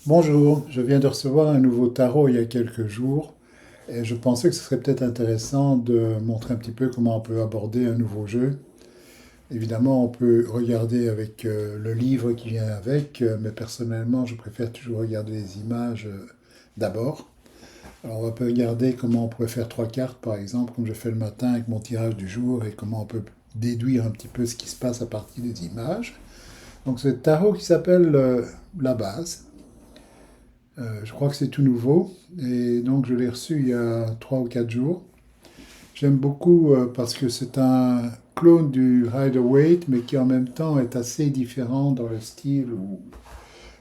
Bonjour, je viens de recevoir un nouveau tarot il y a quelques jours et je pensais que ce serait peut-être intéressant de montrer un petit peu comment on peut aborder un nouveau jeu. Évidemment, on peut regarder avec le livre qui vient avec, mais personnellement, je préfère toujours regarder les images d'abord. Alors, on peut regarder comment on pourrait faire trois cartes, par exemple, comme je fais le matin avec mon tirage du jour, et comment on peut déduire un petit peu ce qui se passe à partir des images. Donc, c'est le tarot qui s'appelle la base. Je crois que c'est tout nouveau et donc je l'ai reçu il y a 3 ou 4 jours. J'aime beaucoup parce que c'est un clone du Rider-Waite mais qui en même temps est assez différent dans le style où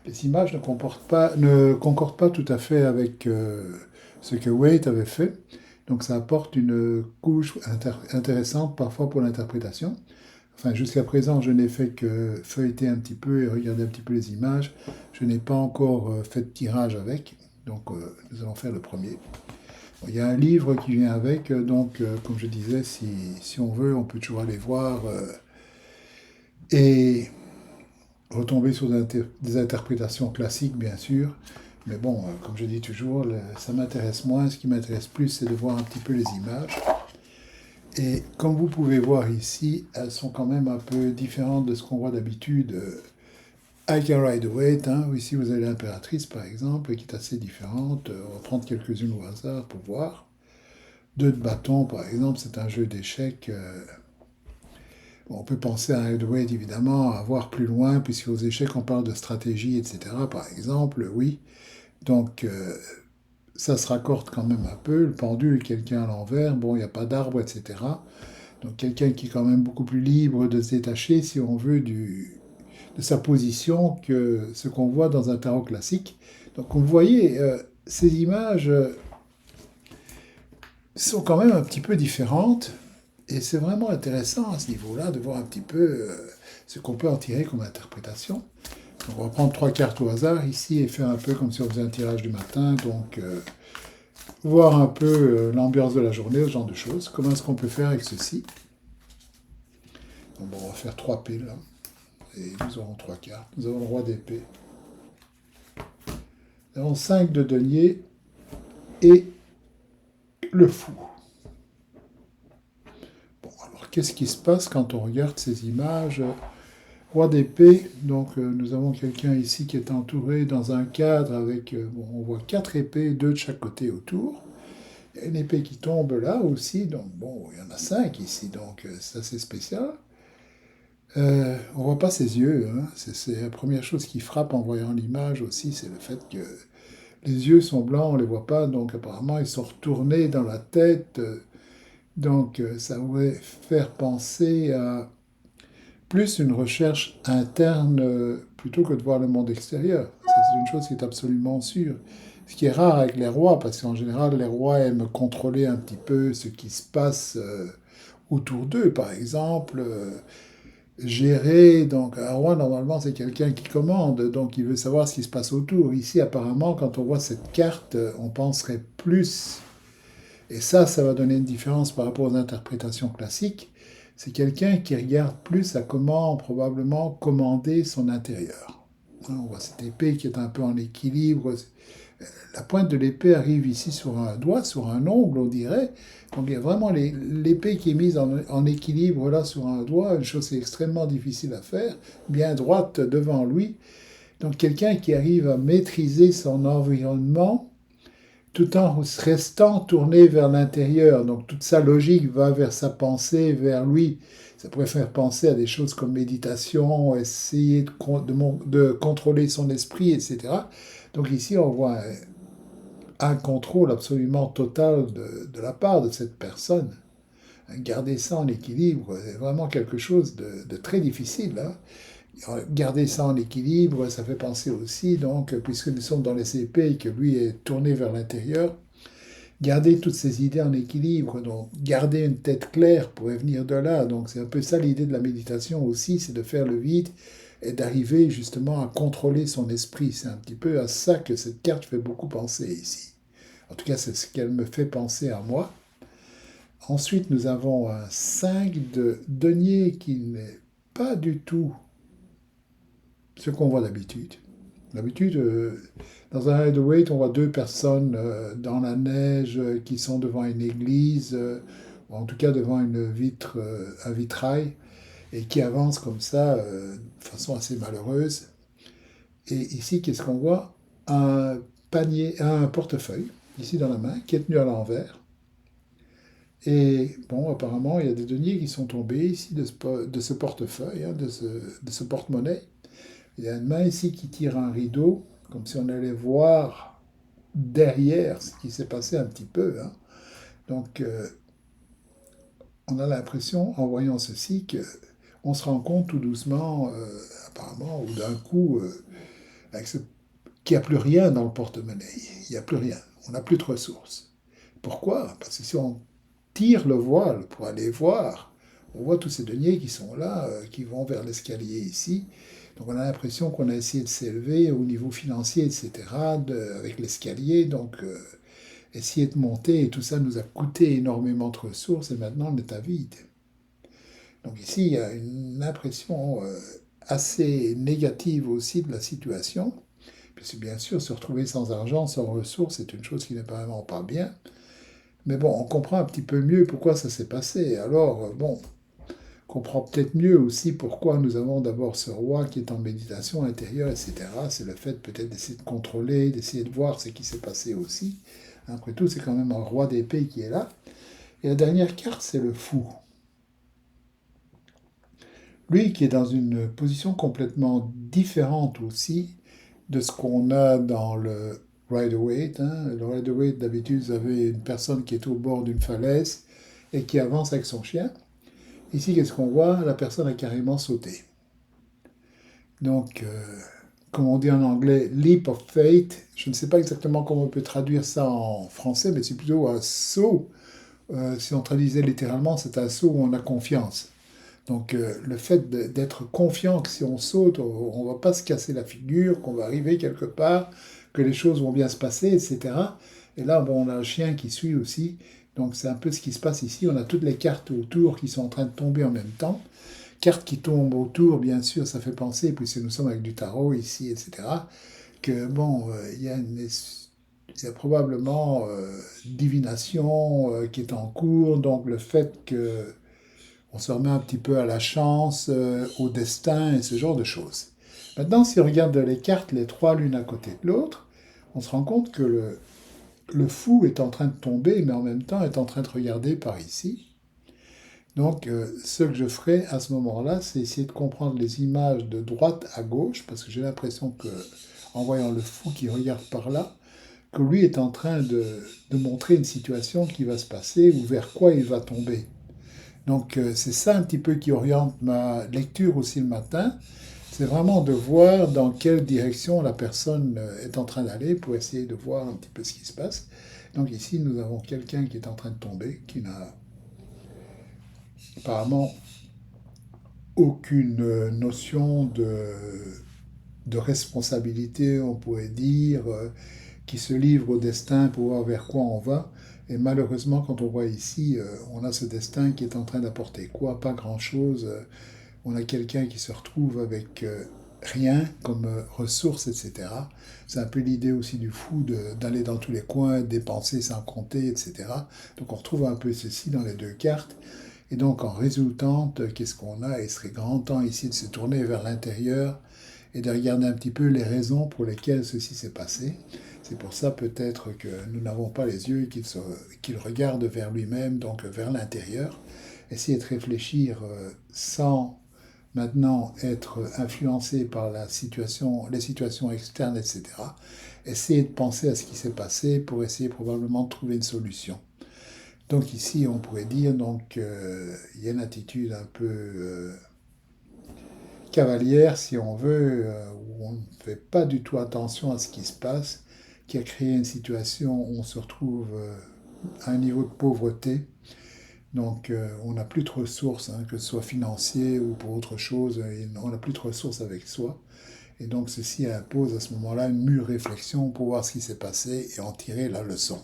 les images ne concordent pas tout à fait avec ce que Waite avait fait. Donc ça apporte une couche intéressante parfois pour l'interprétation. Enfin, jusqu'à présent, je n'ai fait que feuilleter un petit peu et regarder un petit peu les images. Je n'ai pas encore fait de tirage avec, donc nous allons faire le premier. Bon, il y a un livre qui vient avec, donc comme je disais, si on veut, on peut toujours aller voir et retomber sur des interprétations classiques, bien sûr. Mais bon, comme je dis toujours, ça m'intéresse moins. Ce qui m'intéresse plus, c'est de voir un petit peu les images. Et comme vous pouvez voir ici, elles sont quand même un peu différentes de ce qu'on voit d'habitude avec un Rider-Waite. Hein. Ici, vous avez l'impératrice, par exemple, qui est assez différente. On va prendre quelques-unes au hasard pour voir. Deux de bâton, par exemple, c'est un jeu d'échecs. On peut penser à un Rider-Waite, évidemment, à voir plus loin, puisqu'aux échecs, on parle de stratégie, etc., par exemple, oui. Donc, ça se raccorde quand même un peu. Le pendule, quelqu'un à l'envers, bon, il n'y a pas d'arbre, etc. Donc quelqu'un qui est quand même beaucoup plus libre de se détacher, si on veut, de sa position que ce qu'on voit dans un tarot classique. Donc vous voyez, ces images sont quand même un petit peu différentes, et c'est vraiment intéressant à ce niveau-là de voir un petit peu ce qu'on peut en tirer comme interprétation. Donc on va prendre trois cartes au hasard ici et faire un peu comme si on faisait un tirage du matin, donc voir un peu l'ambiance de la journée, ce genre de choses. Comment est-ce qu'on peut faire avec ceci? Bon, on va faire trois piles. Hein. Et nous aurons trois cartes. Nous avons le roi d'épée. Nous avons 5 de denier et le fou. Bon, alors qu'est-ce qui se passe quand on regarde ces images? Roi d'épée, donc nous avons quelqu'un ici qui est entouré dans un cadre avec, bon, on voit 4 épées, 2 de chaque côté autour. Il y a une épée qui tombe là aussi, donc bon, il y en a 5 ici, donc c'est assez spécial. On voit pas ses yeux, hein. C'est la première chose qui frappe en voyant l'image aussi, c'est le fait que les yeux sont blancs, on ne les voit pas, donc apparemment ils sont retournés dans la tête. Donc ça pourrait faire penser à plus une recherche interne plutôt que de voir le monde extérieur. Ça, c'est une chose qui est absolument sûre. Ce qui est rare avec les rois, parce qu'en général, les rois aiment contrôler un petit peu ce qui se passe autour d'eux. Par exemple, gérer. Donc, un roi, normalement, c'est quelqu'un qui commande, donc il veut savoir ce qui se passe autour. Ici, apparemment, quand on voit cette carte, on penserait plus. Et ça va donner une différence par rapport aux interprétations classiques. C'est quelqu'un qui regarde plus à comment probablement commander son intérieur. On voit cette épée qui est un peu en équilibre. La pointe de l'épée arrive ici sur un doigt, sur un ongle, on dirait. Donc il y a vraiment l'épée qui est mise en équilibre là sur un doigt, une chose qui est extrêmement difficile à faire, bien droite devant lui. Donc quelqu'un qui arrive à maîtriser son environnement tout en restant tourné vers l'intérieur. Donc toute sa logique va vers sa pensée, vers lui. Ça pourrait faire penser à des choses comme méditation, essayer de contrôler son esprit, etc. Donc ici, on voit un contrôle absolument total de la part de cette personne. Garder ça en équilibre, c'est vraiment quelque chose de très difficile. Hein. Garder ça en équilibre, ça fait penser aussi, donc, puisque nous sommes dans les épées et que lui est tourné vers l'intérieur, garder toutes ces idées en équilibre, donc garder une tête claire pourrait venir de là. Donc c'est un peu ça l'idée de la méditation aussi, c'est de faire le vide et d'arriver justement à contrôler son esprit. C'est un petit peu à ça que cette carte fait beaucoup penser ici. En tout cas, c'est ce qu'elle me fait penser à moi. Ensuite, nous avons un 5 de denier qui n'est pas du tout ce qu'on voit d'habitude. D'habitude, dans un Rider-Waite, on voit deux personnes dans la neige qui sont devant une église, ou en tout cas devant une vitre, un vitrail, et qui avancent comme ça de façon assez malheureuse. Et ici, qu'est-ce qu'on voit? Un panier, un portefeuille, ici dans la main, qui est tenu à l'envers. Et bon, apparemment, il y a des deniers qui sont tombés ici de ce portefeuille, hein, de ce porte-monnaie. Il y a une main ici qui tire un rideau, comme si on allait voir derrière ce qui s'est passé un petit peu, hein. Donc, on a l'impression, en voyant ceci, que on se rend compte tout doucement, apparemment, ou d'un coup, avec qu'il n'y a plus rien dans le porte-monnaie. Il n'y a plus rien. On n'a plus de ressources. Pourquoi? Parce que si on tire le voile pour aller voir, on voit tous ces deniers qui sont là, qui vont vers l'escalier ici. Donc on a l'impression qu'on a essayé de s'élever au niveau financier, etc., avec l'escalier. Donc essayer de monter, et tout ça nous a coûté énormément de ressources, et maintenant on est à vide. Donc ici, il y a une impression assez négative aussi de la situation. Puis bien sûr, se retrouver sans argent, sans ressources, c'est une chose qui n'est vraiment pas bien. Mais bon, on comprend un petit peu mieux pourquoi ça s'est passé. Alors, bon, on comprend peut-être mieux aussi pourquoi nous avons d'abord ce roi qui est en méditation intérieure, etc. C'est le fait peut-être d'essayer de contrôler, d'essayer de voir ce qui s'est passé aussi. Après tout, c'est quand même un roi d'épée qui est là. Et la dernière carte, c'est le fou. Lui qui est dans une position complètement différente aussi de ce qu'on a dans le Rider-Waite, hein. Le Rider-Waite, d'habitude, vous avez une personne qui est au bord d'une falaise et qui avance avec son chien. Ici, qu'est-ce qu'on voit? La personne a carrément sauté. Donc, comme on dit en anglais, leap of faith. Je ne sais pas exactement comment on peut traduire ça en français, mais c'est plutôt un saut. Si on traduisait littéralement, c'est un saut où on a confiance. Donc le fait d'être confiant que si on saute, on ne va pas se casser la figure, qu'on va arriver quelque part, que les choses vont bien se passer, etc. Et là, bon, on a un chien qui suit aussi. Donc c'est un peu ce qui se passe ici. On a toutes les cartes autour qui sont en train de tomber en même temps. Cartes qui tombent autour, bien sûr, ça fait penser, puisque nous sommes avec du tarot ici, etc., que bon, il y a probablement divination qui est en cours. Donc le fait que on se remet un petit peu à la chance, au destin et ce genre de choses. Maintenant, si on regarde les cartes, les trois l'une à côté de l'autre, on se rend compte que le fou est en train de tomber, mais en même temps est en train de regarder par ici. Donc, ce que je ferai à ce moment-là, c'est essayer de comprendre les images de droite à gauche, parce que j'ai l'impression que, en voyant le fou qui regarde par là, que lui est en train de montrer une situation qui va se passer ou vers quoi il va tomber. Donc c'est ça un petit peu qui oriente ma lecture aussi le matin. C'est vraiment de voir dans quelle direction la personne est en train d'aller pour essayer de voir un petit peu ce qui se passe. Donc ici, nous avons quelqu'un qui est en train de tomber, qui n'a apparemment aucune notion de responsabilité, on pourrait dire, qui se livre au destin pour voir vers quoi on va. Et malheureusement, quand on voit ici, on a ce destin qui est en train d'apporter quoi? Pas grand-chose. On a quelqu'un qui se retrouve avec rien comme ressources, etc. C'est un peu l'idée aussi du fou d'aller dans tous les coins, dépenser sans compter, etc. Donc on retrouve un peu ceci dans les deux cartes. Et donc en résultante, qu'est-ce qu'on a? Il serait grand temps ici de se tourner vers l'intérieur et de regarder un petit peu les raisons pour lesquelles ceci s'est passé. C'est pour ça peut-être que nous n'avons pas les yeux qu'il regarde vers lui-même, donc vers l'intérieur. Essayer de réfléchir sans maintenant être influencé par la situation, les situations externes, etc. Essayer de penser à ce qui s'est passé pour essayer probablement de trouver une solution. Donc ici, on pourrait dire donc il y a une attitude un peu cavalière, si on veut, où on ne fait pas du tout attention à ce qui se passe, qui a créé une situation où on se retrouve à un niveau de pauvreté. Donc on n'a plus de ressources, hein, que ce soit financier ou pour autre chose, on n'a plus de ressources avec soi. Et donc ceci impose à ce moment-là une mûre réflexion pour voir ce qui s'est passé et en tirer la leçon.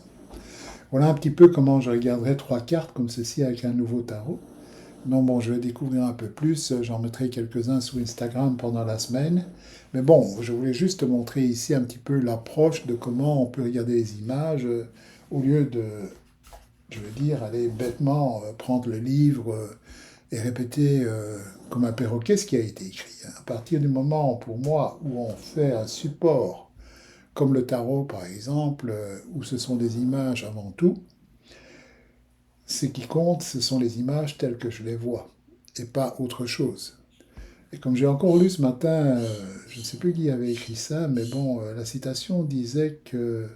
Voilà un petit peu comment je regarderai trois cartes comme ceci avec un nouveau tarot. Non, bon, je vais découvrir un peu plus. J'en mettrai quelques-uns sur Instagram pendant la semaine. Mais bon, je voulais juste te montrer ici un petit peu l'approche de comment on peut regarder les images au lieu de, je veux dire, aller bêtement prendre le livre et répéter comme un perroquet ce qui a été écrit. À partir du moment, pour moi, où on fait un support, comme le tarot par exemple, où ce sont des images avant tout, ce qui compte, ce sont les images telles que je les vois, et pas autre chose. Et comme j'ai encore lu ce matin, je ne sais plus qui avait écrit ça, mais bon, la citation disait que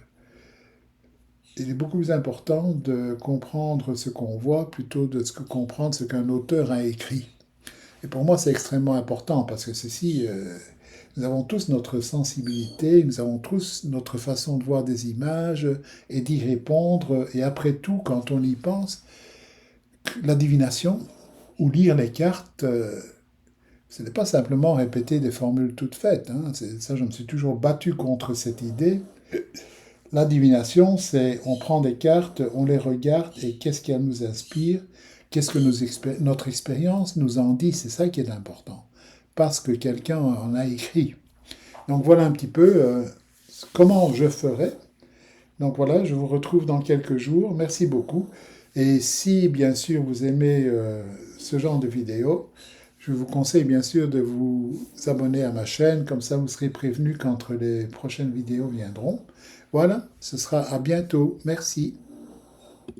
il est beaucoup plus important de comprendre ce qu'on voit plutôt de comprendre ce qu'un auteur a écrit. Et pour moi, c'est extrêmement important parce que ceci, nous avons tous notre sensibilité, nous avons tous notre façon de voir des images et d'y répondre. Et après tout, quand on y pense, la divination ou lire les cartes, ce n'est pas simplement répéter des formules toutes faites. Hein. Ça, je me suis toujours battu contre cette idée. La divination, c'est on prend des cartes, on les regarde et qu'est-ce qu'elles nous inspire, qu'est-ce que notre expérience nous en dit, c'est ça qui est important. Parce que quelqu'un en a écrit. Donc voilà un petit peu comment je ferai. Donc voilà, je vous retrouve dans quelques jours. Merci beaucoup. Et si bien sûr vous aimez ce genre de vidéos, je vous conseille bien sûr de vous abonner à ma chaîne, comme ça vous serez prévenu quand les prochaines vidéos viendront. Voilà, ce sera à bientôt. Merci.